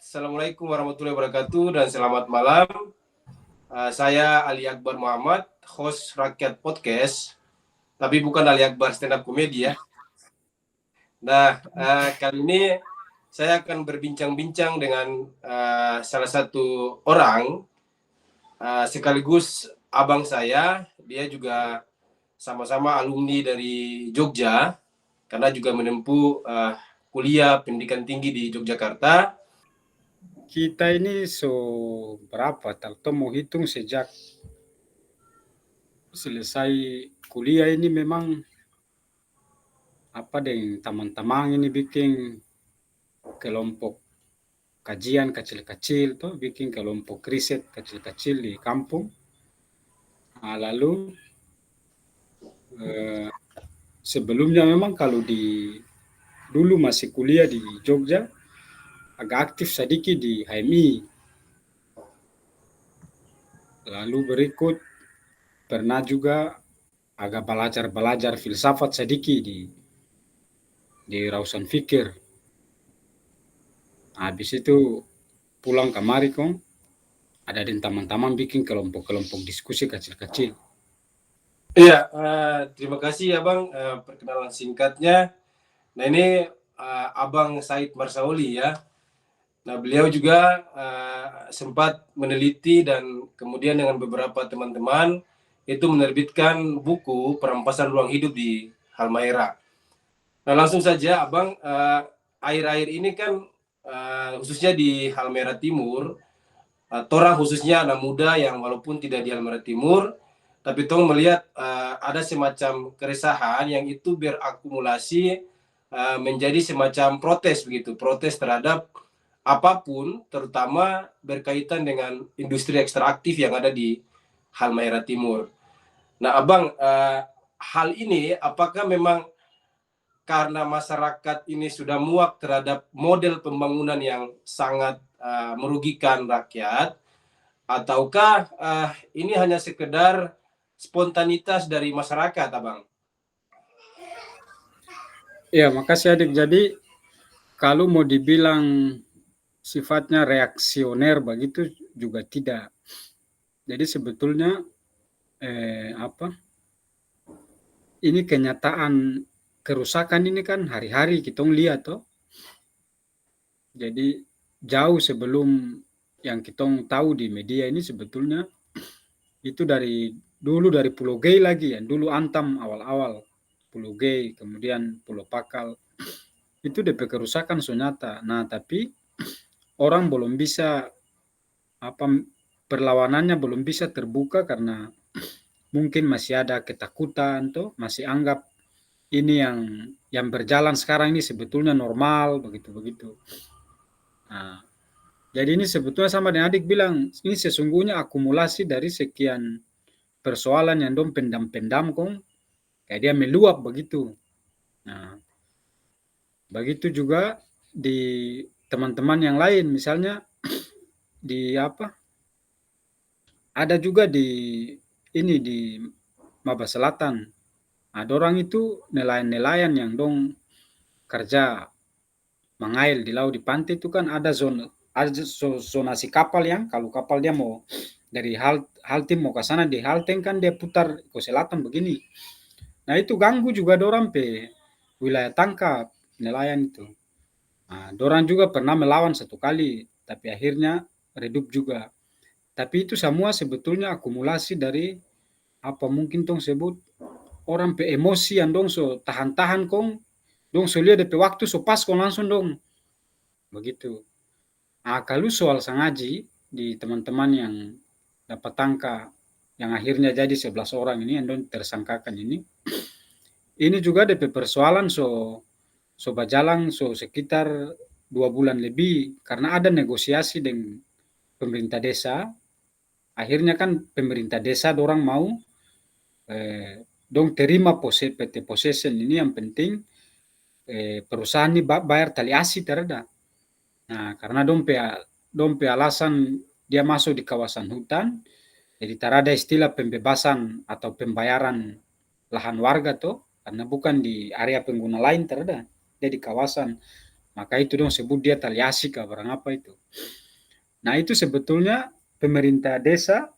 Assalamualaikum warahmatullahi wabarakatuh dan selamat malam. Saya Ali Akbar Muhammad, host Rakyat Podcast, tapi bukan Ali Akbar stand up comedy ya. Nah, kali ini saya akan berbincang-bincang dengan salah satu orang, sekaligus abang saya. Dia juga sama-sama alumni dari Jogja, karena juga menempuh kuliah pendidikan tinggi di Yogyakarta. Kita ini berapa? Tahu mau hitung sejak selesai kuliah ini memang dengan teman-teman ini bikin kelompok kajian kecil-kecil tuh, bikin kelompok riset kecil-kecil di kampung. Nah, lalu sebelumnya memang kalau dulu masih kuliah di Jogja agak aktif sedikit di HMI. Lalu berikut pernah juga agak belajar filsafat sedikit di Rausan Fikir. Habis itu pulang kemari kong ada dengan teman-teman bikin kelompok-kelompok diskusi kecil-kecil. Iya, terima kasih Abang perkenalan singkatnya. Nah ini Abang Said Marsauli ya. Nah beliau juga sempat meneliti dan kemudian dengan beberapa teman-teman itu menerbitkan buku Perampasan Ruang Hidup di Halmahera. Nah langsung saja Abang, akhir-akhir ini kan khususnya di Halmahera Timur, torang khususnya anak muda yang walaupun tidak di Halmahera Timur, tapi tong melihat ada semacam keresahan yang itu berakumulasi menjadi semacam protes begitu, protes terhadap apapun, terutama berkaitan dengan industri ekstraktif yang ada di Halmahera Timur. Nah, Abang, hal ini apakah memang karena masyarakat ini sudah muak terhadap model pembangunan yang sangat merugikan rakyat, ataukah ini hanya sekedar spontanitas dari masyarakat, Abang? Ya, makasih Adik. Jadi kalau mau dibilang sifatnya reaksioner begitu juga tidak. Jadi sebetulnya ini kenyataan kerusakan ini kan hari-hari kita lihat toh. Jadi jauh sebelum yang kita tahu di media ini sebetulnya itu dari dulu dari Pulau G lagi ya, dulu Antam awal-awal Pulau G, kemudian Pulau Pakal, itu DP kerusakan so nyata. Nah, tapi orang belum bisa perlawanannya belum bisa terbuka karena mungkin masih ada ketakutan tuh, masih anggap ini yang berjalan sekarang ini sebetulnya normal begitu-begitu. Nah, jadi ini sebetulnya sama dengan adik bilang, ini sesungguhnya akumulasi dari sekian persoalan yang dong pendam-pendam kong, kayak dia meluap begitu. Nah, begitu juga di teman-teman yang lain, misalnya di ada juga di Maba Selatan. Ada orang itu nelayan-nelayan yang dong kerja mengail di laut di pantai itu kan ada zonasi kapal yang kalau kapal dia mau dari halte mau ke sana di halte kan dia putar ke selatan begini. Nah itu ganggu juga dorang pe wilayah tangkap nelayan itu. Nah, dorang juga pernah melawan satu kali tapi akhirnya redup juga. Tapi itu semua sebetulnya akumulasi dari mungkin tong sebut orang pe emosi yang dong so tahan-tahan kong, dong so lihat DP waktu so pas kong langsung dong. Begitu. Nah, kalau soal sengaji di teman-teman yang dapat angka yang akhirnya jadi 11 orang ini yang dong tersangkakan ini juga DP persoalan so berjalan so sekitar 2 bulan lebih karena ada negosiasi dengan pemerintah desa. Akhirnya kan pemerintah desa dorang mau dong terima PT Possession ini yang penting perusahaan ini bayar tali asi terhadap. Nah, karena dong pe alasan dia masuk di kawasan hutan, jadi tak ada istilah pembebasan atau pembayaran lahan warga tuh, karena bukan di area pengguna lain terhadap, dia di kawasan Maka itu dong sebut dia taliasi kah barang apa itu. Nah itu sebetulnya pemerintah desa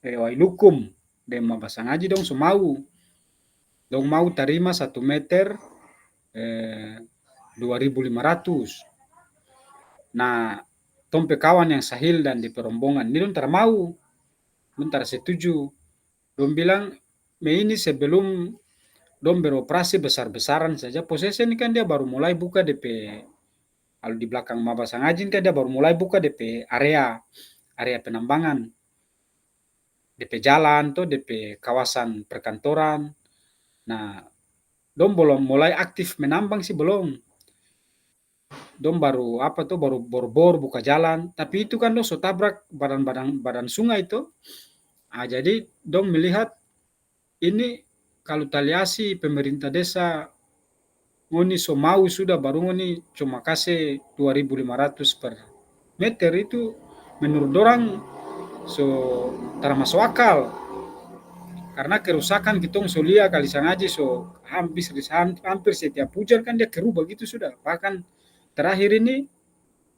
Wailukum dan Mabasangaji dong semau. Dong mau terima 1 meter 2.500. Nah, tompe kawan yang sahil dan di perombongan ini dong tak mau, dong tak setuju. Dong bilang, me ini sebelum dong beroperasi besar-besaran saja, posisi ini kan dia baru mulai buka DP, kalau di belakang Mabasangajin kan dia baru mulai buka DP area penambangan, DP jalan tuh, DP kawasan perkantoran. Nah, dong belum mulai aktif menambang sih belum. Dong baru apa tuh baru bor-bor buka jalan, tapi itu kan dong so tabrak badan sungai itu. Jadi dong melihat ini kalau taliasi pemerintah desa ngoni so mau sudah baru ngoni cuma kasih 2.500 per meter itu menurut orang so termasuk akal. Karena kerusakan kitong so lihat kali sangaji so hampir setiap hujan kan dia keruh begitu sudah. Bahkan terakhir ini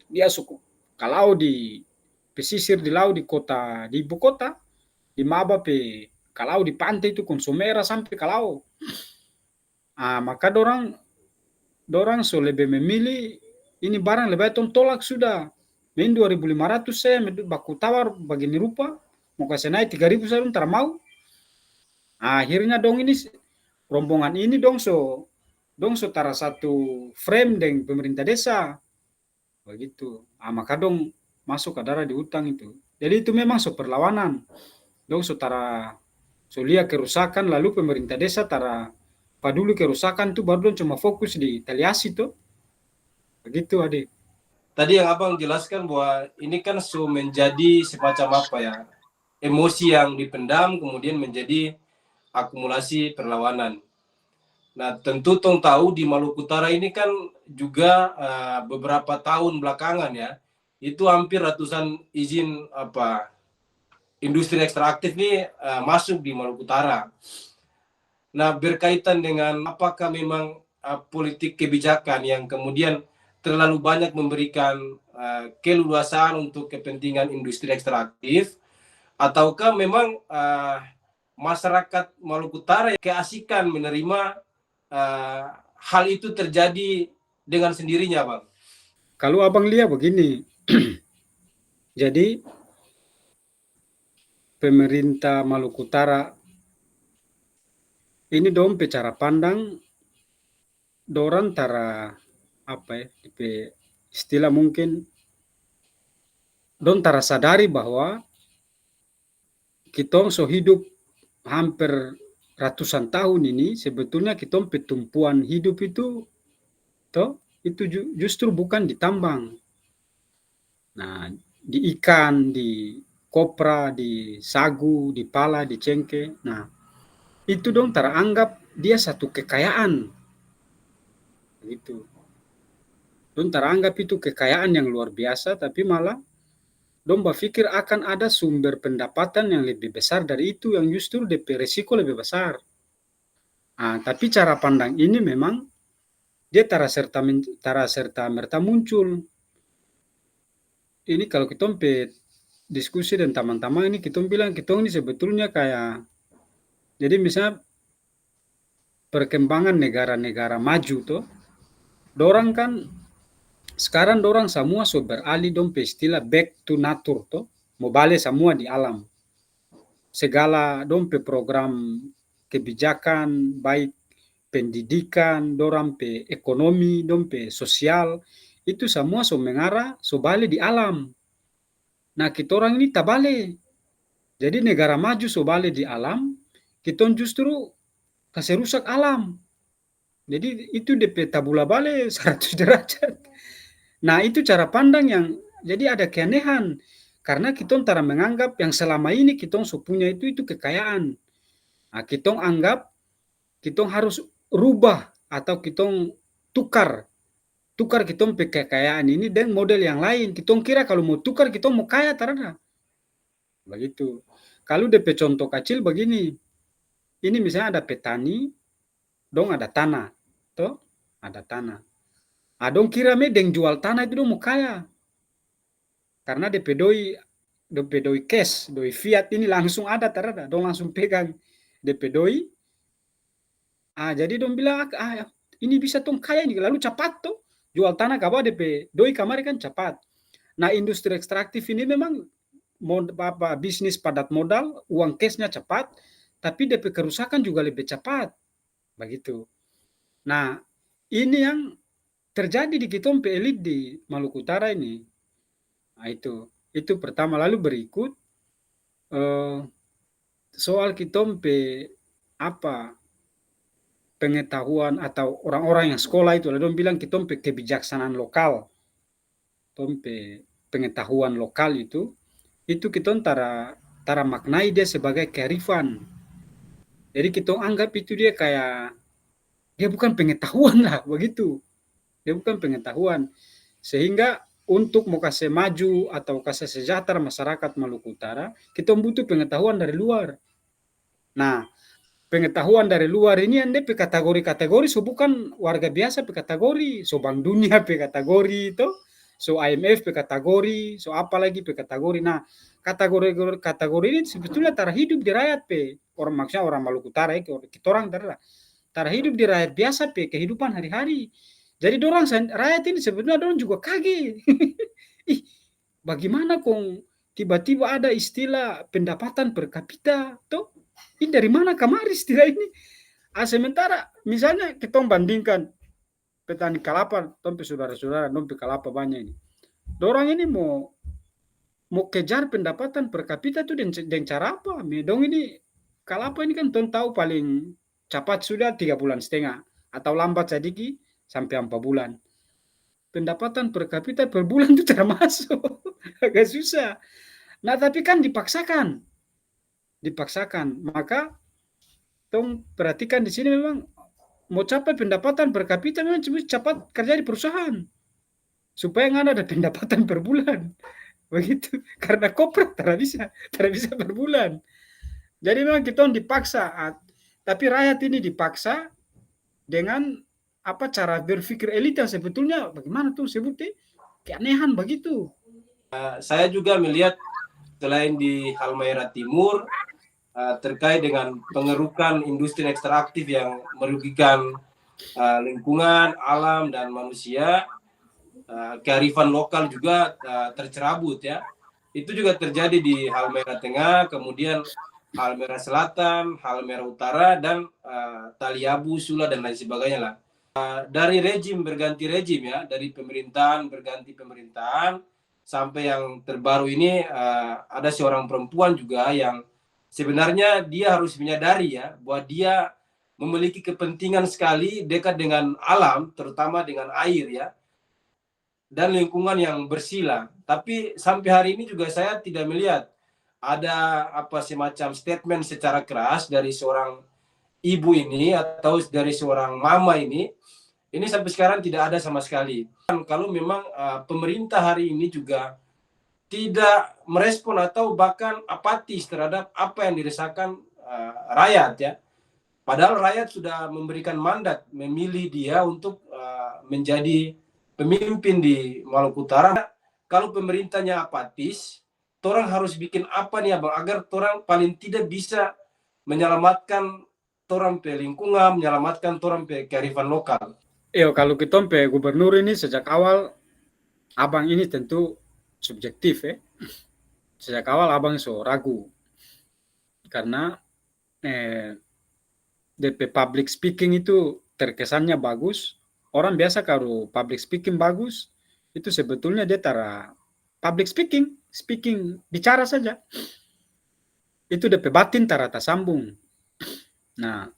dia suku kalau di pesisir di laut di kota di ibu kota di Maba pe kalau di pantai itu konsumera sampai kalau maka dorang dorang so lebih memilih ini barang lebih baik tolak sudah main 2.500 saya baku tawar begini rupa mau kasih naik 3.000 saya tak mau. Akhirnya dong ini rombongan ini dong so tara satu frame dengan pemerintah desa begitu. Maka dong masuk ke darah di hutang itu. Jadi itu memang so perlawanan. Dong so tara so lihat kerusakan lalu pemerintah desa tara paduli kerusakan itu baru dong cuma fokus di taliasi tuh. Begitu adik. Tadi yang abang jelaskan bahwa ini kan so menjadi semacam apa ya, emosi yang dipendam kemudian menjadi akumulasi perlawanan. Nah tentu tong tahu di Maluku Utara ini kan juga beberapa tahun belakangan ya, itu hampir ratusan izin apa industri ekstraktif ini masuk di Maluku Utara. Nah berkaitan dengan apakah memang politik kebijakan yang kemudian terlalu banyak memberikan keleluasaan untuk kepentingan industri ekstraktif, ataukah memang masyarakat Maluku Utara keasikan menerima hal itu terjadi dengan sendirinya, Bang? Kalau abang lihat begini, jadi pemerintah Maluku Utara ini dong cara pandang dorang tara apa ya, istilah mungkin dong tara sadari bahwa kitong so hidup hampir ratusan tahun ini sebetulnya kitong petumpuan hidup itu itu justru bukan ditambang. Nah, di ikan, di kopra, di sagu, di pala, di cengkeh. Nah, itu dong teranggap dia satu kekayaan. Gitu. Dong teranggap itu kekayaan yang luar biasa, tapi malah dong berpikir akan ada sumber pendapatan yang lebih besar dari itu, yang justru DP resiko lebih besar. Tapi cara pandang ini memang dia tara serta merta muncul. Ini kalau kita diskusi dengan teman-teman ini, kita bilang kita ini sebetulnya kayak, jadi misalnya perkembangan negara-negara maju tuh, dorang kan sekarang dorang semua so beralih dong pe istilah back to nature tuh, mau balik semua di alam. Segala dong pe program kebijakan, baik pendidikan, dorang pe ekonomi, dong pe sosial, itu semua so mengarah, so balik di alam. Nah, kita orang ini tak balik. Jadi negara maju so balik di alam, kita justru kasih rusak alam. Jadi itu DP tabula balik 100 derajat. Nah, itu cara pandang yang jadi ada keanehan. Karena kita antara menganggap yang selama ini kita so punya itu kekayaan. Nah, kita anggap kita harus rubah atau kita tukar kita kekayaan ini dengan model yang lain. Kita kira kalau mau tukar kita mau kaya tarada. Begitu. Kalau DP contoh kecil begini, ini misalnya ada petani, dong ada tanah, toh ada tanah. Dong kira me deng jual tanah itu dong mau kaya. Karena DP doi cash, doi fiat ini langsung ada terada, dong langsung pegang DP doi. Jadi dong bilang, ini bisa tong kaya ini, lalu cepat tuh jual tanah kabar DP doi kamari kan cepat. Nah, industri ekstraktif ini memang bisnis padat modal, uang cashnya cepat, tapi DP kerusakan juga lebih cepat, begitu. Nah, ini yang terjadi di kitong pe elit di Maluku Utara ini. Nah, itu pertama. Lalu berikut eh, soal kitong pe apa pengetahuan atau orang-orang yang sekolah itu, lalu dong bilang kitong pe kebijaksanaan lokal, kitong pe pengetahuan lokal itu kitong tara tara maknai dia sebagai kearifan. Jadi kitong anggap itu dia kayak dia bukan pengetahuan lah begitu. Dia bukan pengetahuan. Sehingga untuk mau kasih maju atau kasih sejahtera masyarakat Maluku Utara, kita butuh pengetahuan dari luar. Nah, pengetahuan dari luar ini yang DP kategori-kategori so bukan warga biasa pe kategori, so Bank Dunia pe kategori itu, so IMF pe kategori, so apa lagi pe kategori. Nah, kategori ini sebetulnya tara hidup di rakyat pe. Orang maksudnya orang Maluku Utara kita orang tara hidup di rakyat biasa pe kehidupan hari-hari. Jadi dorang rakyat ini sebetulnya dorang juga kaget. Ih, bagaimana kong tiba-tiba ada istilah pendapatan per kapita tuh? Ini dari mana kamari istilah ini? Sementara misalnya kita bandingkan petani kelapa, tompe saudara-saudara, tompe kelapa banyak ini. Dorang ini mau kejar pendapatan per kapita tuh dengan cara apa? Dong ini kelapa ini kan tuh tahu paling cepat sudah 3,5 bulan atau lambat sedikit sampai 4 bulan. Pendapatan per kapita per bulan itu termasuk agak susah. Nah, tapi kan dipaksakan. Maka tong perhatikan di sini memang mau capai pendapatan per kapita memang cepat kerja di perusahaan supaya nggak ada pendapatan per bulan begitu karena kopret tidak bisa per bulan. Jadi memang kita dipaksa, tapi rakyat ini dipaksa dengan apa cara berpikir elit yang sebetulnya bagaimana tuh sebutnya keanehan begitu. Saya juga melihat selain di Halmahera Timur terkait dengan pengerukan industri ekstraktif yang merugikan lingkungan, alam dan manusia, kearifan lokal juga tercerabut ya. Itu juga terjadi di Halmahera Tengah, kemudian Halmahera Selatan, Halmahera Utara dan Taliabu, Sula dan lain sebagainya lah. Dari rejim berganti rejim ya, dari pemerintahan berganti pemerintahan sampai yang terbaru ini ada seorang perempuan juga yang sebenarnya dia harus menyadari ya bahwa dia memiliki kepentingan sekali dekat dengan alam, terutama dengan air ya, dan lingkungan yang bersih lah. Tapi sampai hari ini juga saya tidak melihat ada apa semacam statement secara keras dari seorang ibu ini atau dari seorang mama ini sampai sekarang tidak ada sama sekali. Kalau memang pemerintah hari ini juga tidak merespon atau bahkan apatis terhadap apa yang dirasakan rakyat ya. Padahal rakyat sudah memberikan mandat memilih dia untuk menjadi pemimpin di Maluku Utara. Kalau pemerintahnya apatis, orang harus bikin apa nih abang agar orang paling tidak bisa menyelamatkan orang pe lingkungan, menyelamatkan orang pe kearifan lokal. Kalau kita pe gubernur ini sejak awal abang ini tentu subjektif ya. Sejak awal abang so ragu karena DP public speaking itu terkesannya bagus. Orang biasa kalau public speaking bagus itu sebetulnya dia tara public speaking bicara saja. Itu DP batin tara tersambung. Nah,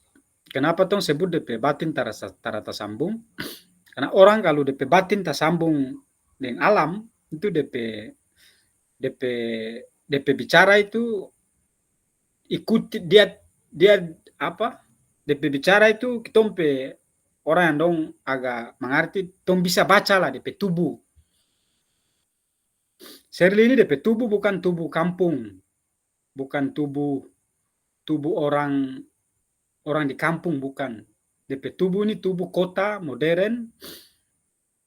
kenapa tong sebut DP batin tara tersambung? Karena orang kalau DP batin tersambung dengan alam itu DP bicara itu ikuti dia apa? DP bicara itu kita orang yang dong agak mengerti, dong bisa baca lah DP tubuh. Shirley ini DP tubuh bukan tubuh kampung, bukan tubuh orang di kampung, bukan. DP tubuh ini tubuh kota modern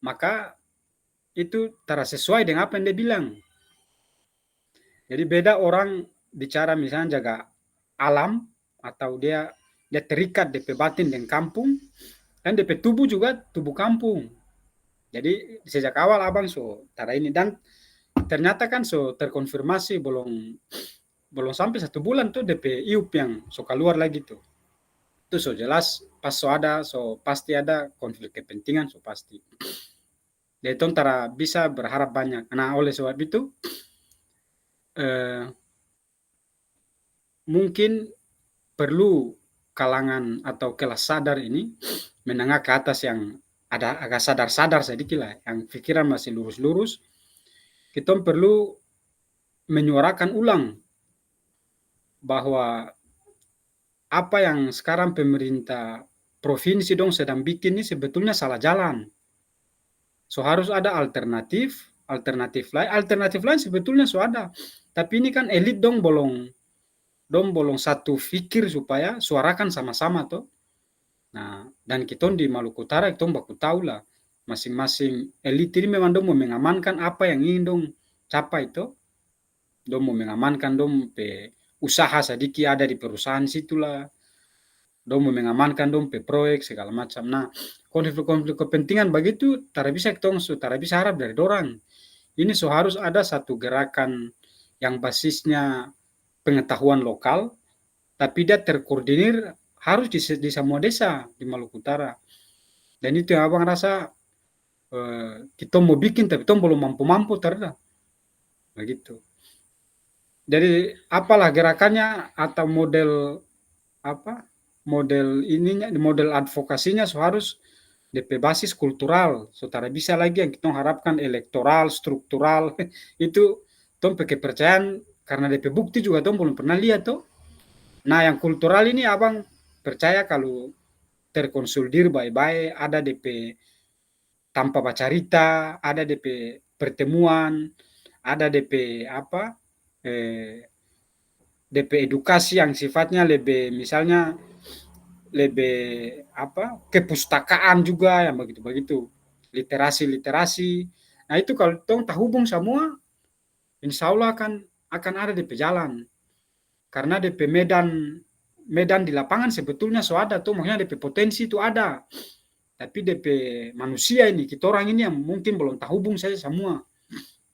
maka itu tara sesuai dengan apa yang dia bilang. Jadi beda orang bicara misalnya jaga alam, atau dia terikat DP batin dengan kampung, dan DP tubuh juga tubuh kampung. Jadi sejak awal abang so tara ini, dan ternyata kan so terkonfirmasi belum sampai 1 bulan tuh DP iup yang so keluar lagi tuh. Itu so jelas pas so pasti ada konflik kepentingan, so pasti. Jadi tong tara bisa berharap banyak. Nah oleh sebab itu mungkin perlu kalangan atau kelas sadar ini, menengah ke atas, yang ada agak sadar-sadar sedikit lah, yang pikiran masih lurus-lurus, kita perlu menyuarakan ulang bahwa apa yang sekarang pemerintah provinsi dong sedang bikin ini sebetulnya salah jalan. So harus ada alternatif lain sebetulnya so ada. Tapi ini kan elit dong bolong satu fikir supaya suarakan sama-sama toh. Nah, dan kita di Maluku Utara kita baku tahu lah, masing-masing elit ini memang dong mau mengamankan apa yang ingin dong capai toh. Dong mau mengamankan dong pe usaha sedikit ada di perusahaan situlah. Dong mau mengamankan dong pe proyek segala macam. Nah, konflik-konflik kepentingan begitu tara bisa harap dari dorang. Ini so harus ada satu gerakan yang basisnya pengetahuan lokal, tapi dia terkoordinir harus di semua desa di Maluku Utara. Dan itu yang abang rasa kita mau bikin tapi kita belum mampu-mampu terda. Begitu. Jadi apalah gerakannya atau model advokasinya so harus DP basis kultural. Saudara bisa lagi yang kita harapkan elektoral, struktural itu tong kepercayaan karena DP bukti juga tong belum pernah lihat tuh. Nah yang kultural ini abang percaya kalau terkonsolidasi baik-baik, ada DP tanpa bacarita, ada DP pertemuan, ada DP DP edukasi yang sifatnya lebih misalnya lebih kepustakaan juga yang begitu-begitu, literasi. Nah itu kalau tong terhubung semua, insya Allah akan ada DP jalan. Karena DP medan di lapangan sebetulnya so ada tuh, maksudnya DP potensi itu ada. Tapi DP manusia ini, kita orang ini yang mungkin belum terhubung saja semua.